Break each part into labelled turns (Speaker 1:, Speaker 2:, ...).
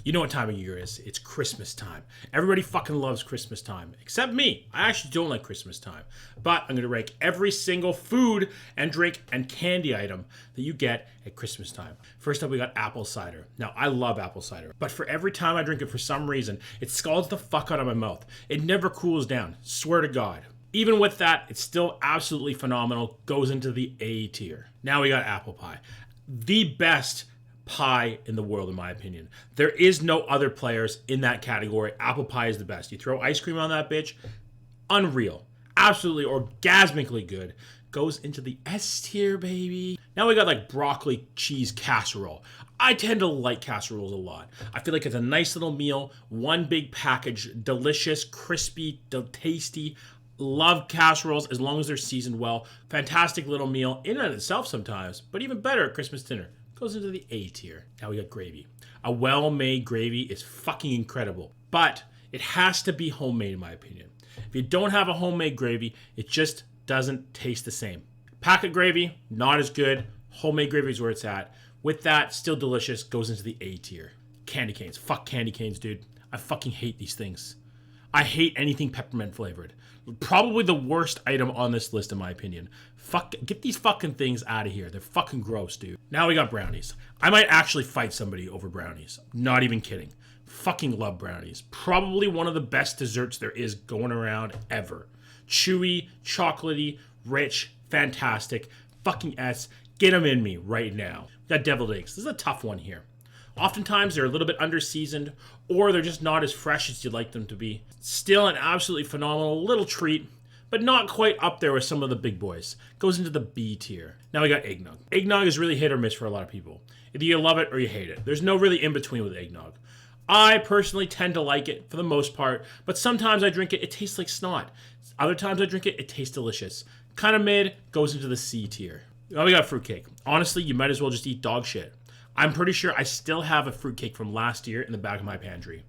Speaker 1: You know what time of year it is. It's Christmas time. Everybody fucking loves Christmas time. Except me. I actually don't like Christmas time. But I'm going to rank every single food and drink and candy item that you get at Christmas time. First up, we got apple cider. Now, I love apple cider. But for every time I drink it, for some reason, it scalds the fuck out of my mouth. It never cools down. Swear to God. Even with that, it's still absolutely phenomenal. Goes into the A tier. Now we got apple pie. The best pie in the world, in my opinion. There is no other players in that category. Apple pie is the best. You throw ice cream on that bitch, unreal. Absolutely orgasmically good. Goes into the S tier, baby. Now we got like broccoli cheese casserole. I tend to like casseroles a lot. I feel like it's a nice little meal, one big package, delicious, crispy, tasty. Love casseroles as long as they're seasoned well. Fantastic little meal in and of itself sometimes, but even better at Christmas dinner. Goes into the A tier. Now we got gravy. A well-made gravy is fucking incredible, but it has to be homemade in my opinion. If you don't have a homemade gravy, it just doesn't taste the same. Packet gravy, not as good. Homemade gravy is where it's at. With that, still delicious, goes into the A tier. Candy canes. Fuck candy canes, dude. I fucking hate these things. I hate anything peppermint flavored. Probably the worst item on this list in my opinion. Fuck, get these fucking things out of here. They're fucking gross, dude. Now we got brownies. I might actually fight somebody over brownies. Not even kidding. Fucking love brownies. Probably one of the best desserts there is going around ever. Chewy, chocolatey, rich, fantastic. Fucking S. Get them in me right now. We got deviled eggs. This is a tough one here. Oftentimes they're a little bit underseasoned or they're just not as fresh as you'd like them to be. Still an absolutely phenomenal little treat, but not quite up there with some of the big boys. Goes into the B tier. Now we got eggnog. Eggnog is really hit or miss for a lot of people. Either you love it or you hate it. There's no really in between with eggnog. I personally tend to like it for the most part, but sometimes I drink it, it tastes like snot. Other times I drink it, it tastes delicious. Kind of mid, goes into the C tier. Now we got fruitcake. Honestly, you might as well just eat dog shit. I'm pretty sure I still have a fruitcake from last year in the back of my pantry.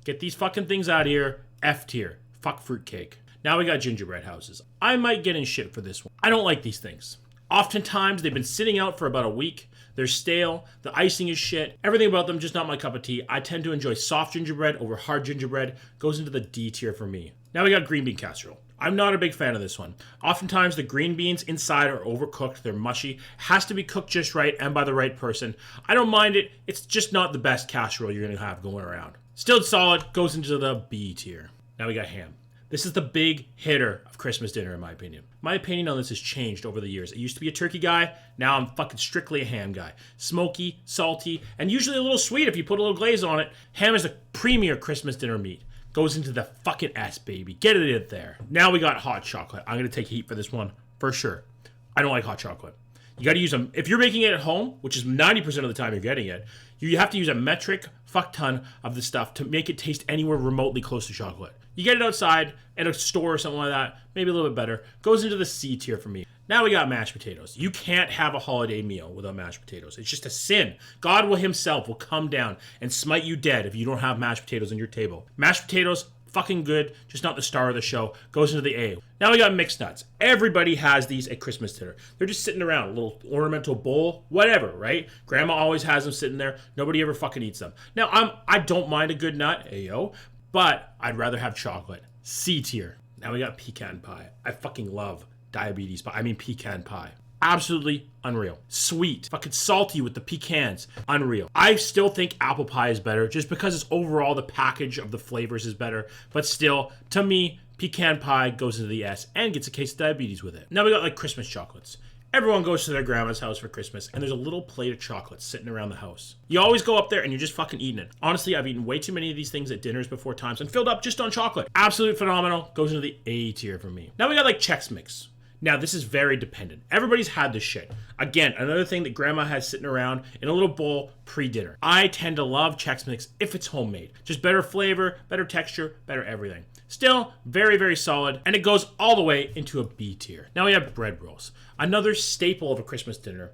Speaker 1: Get these fucking things out of here. F tier. Fuck fruitcake. Now we got gingerbread houses. I might get in shit for this one. I don't like these things. Oftentimes, they've been sitting out for about a week. They're stale. The icing is shit. Everything about them just not my cup of tea. I tend to enjoy soft gingerbread over hard gingerbread. Goes into the D tier for me. Now we got green bean casserole. I'm not a big fan of this one. Oftentimes, the green beans inside are overcooked. They're mushy. Has to be cooked just right and by the right person. I don't mind it. It's just not the best casserole you're going to have going around. Still solid. Goes into the B tier. Now we got ham. This is the big hitter of Christmas dinner, in my opinion. My opinion on this has changed over the years. I used to be a turkey guy. Now I'm fucking strictly a ham guy. Smoky, salty, and usually a little sweet if you put a little glaze on it. Ham is the premier Christmas dinner meat. Goes into the fucking S, baby. Get it in there. Now we got hot chocolate. I'm going to take heat for this one, for sure. I don't like hot chocolate. You got to use them. If you're making it at home, which is 90% of the time you're getting it, you have to use a metric fuck ton of the stuff to make it taste anywhere remotely close to chocolate. You get it outside at a store or something like that, maybe a little bit better. Goes into the C tier for me. Now we got mashed potatoes. You can't have a holiday meal without mashed potatoes. It's just a sin. God will himself will come down and smite you dead if you don't have mashed potatoes on your table. Mashed potatoes, fucking good, just not the star of the show. Goes into the A. Now we got mixed nuts. Everybody has these at Christmas dinner. They're just sitting around, a little ornamental bowl, whatever, right? Grandma always has them sitting there. Nobody ever fucking eats them. Now I don't mind a good nut, ayo, but I'd rather have chocolate. C tier. Now we got pecan pie. I fucking love diabetes pie. I mean pecan pie. Absolutely unreal. Sweet. Fucking salty with the pecans. Unreal. I still think apple pie is better just because it's overall the package of the flavors is better. But still, to me, pecan pie goes into the S and gets a case of diabetes with it. Now we got like Christmas chocolates. Everyone goes to their grandma's house for Christmas, and there's a little plate of chocolates sitting around the house. You always go up there, and you're just fucking eating it. Honestly, I've eaten way too many of these things at dinners before times and filled up just on chocolate. Absolute phenomenal. Goes into the A tier for me. Now we got like Chex Mix. Now, this is very dependent. Everybody's had this shit. Again, another thing that grandma has sitting around in a little bowl pre-dinner. I tend to love Chex Mix if it's homemade. Just better flavor, better texture, better everything. Still, very, very solid, and it goes all the way into a B tier. Now we have bread rolls. Another staple of a Christmas dinner.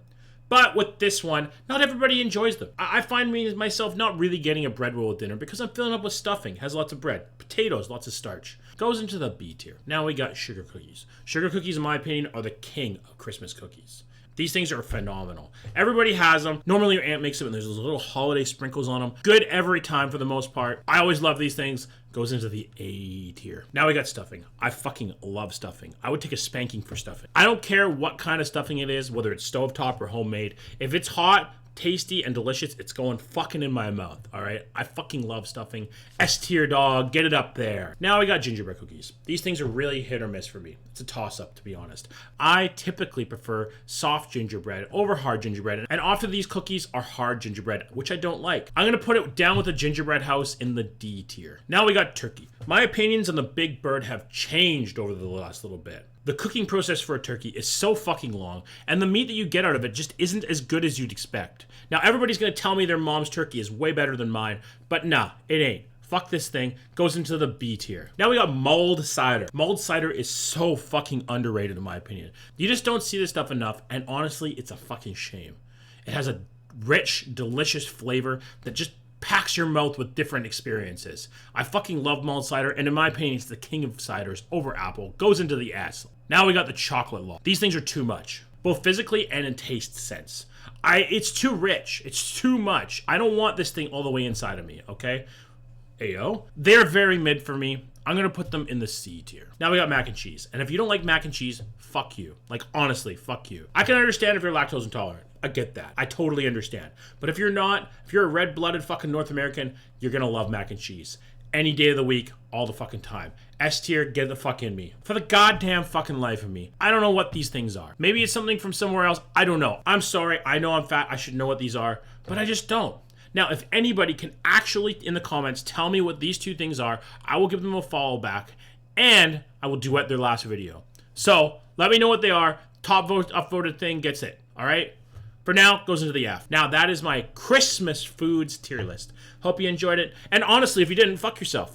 Speaker 1: But with this one, not everybody enjoys them. I find myself not really getting a bread roll at dinner because I'm filling up with stuffing, has lots of bread, potatoes, lots of starch. Goes into the B tier. Now we got sugar cookies. Sugar cookies, in my opinion, are the king of Christmas cookies. These things are phenomenal. Everybody has them. Normally your aunt makes them and there's those little holiday sprinkles on them. Good every time for the most part. I always love these things. Goes into the A tier. Now we got stuffing. I fucking love stuffing. I would take a spanking for stuffing. I don't care what kind of stuffing it is, whether it's stovetop or homemade. If it's hot, tasty, and delicious, it's going fucking in my mouth, all right? I fucking love stuffing. S tier, dog. Get it up there. Now we got gingerbread cookies. These things are really hit or miss for me. It's a toss-up, to be honest. I typically prefer soft gingerbread over hard gingerbread, and often these cookies are hard gingerbread, which I don't like. I'm gonna put it down with the gingerbread house in the D tier. Now we got turkey. My opinions on the Big Bird have changed over the last little bit. The cooking process for a turkey is so fucking long, and the meat that you get out of it just isn't as good as you'd expect. Now, everybody's gonna tell me their mom's turkey is way better than mine, but nah, it ain't. Fuck this thing. Goes into the B tier. Now we got mulled cider. Mulled cider is so fucking underrated in my opinion. You just don't see this stuff enough, and honestly, it's a fucking shame. It has a rich, delicious flavor that just packs your mouth with different experiences. I fucking love mulled cider, and in my opinion, it's the king of ciders over apple. Goes into the S. Now we got the chocolate law. These things are too much, both physically and in taste sense. It's too rich. It's too much. I don't want this thing all the way inside of me, okay? Ayo. They're very mid for me. I'm gonna put them in the C tier. Now we got mac and cheese. And if you don't like mac and cheese, fuck you. Like, honestly, fuck you. I can understand if you're lactose intolerant. I get that. I totally understand. But if you're not, if you're a red-blooded fucking North American, you're gonna love mac and cheese. Any day of the week, all the fucking time. S tier, get the fuck in me. For the goddamn fucking life of me. I don't know what these things are. Maybe it's something from somewhere else. I don't know. I'm sorry. I know I'm fat. I should know what these are. But I just don't. Now, if anybody can actually, in the comments, tell me what these two things are, I will give them a follow back, and I will duet their last video. So, let me know what they are. Top upvoted thing gets it. All right? For now, goes into the F. Now, that is my Christmas foods tier list. Hope you enjoyed it. And honestly, if you didn't, fuck yourself.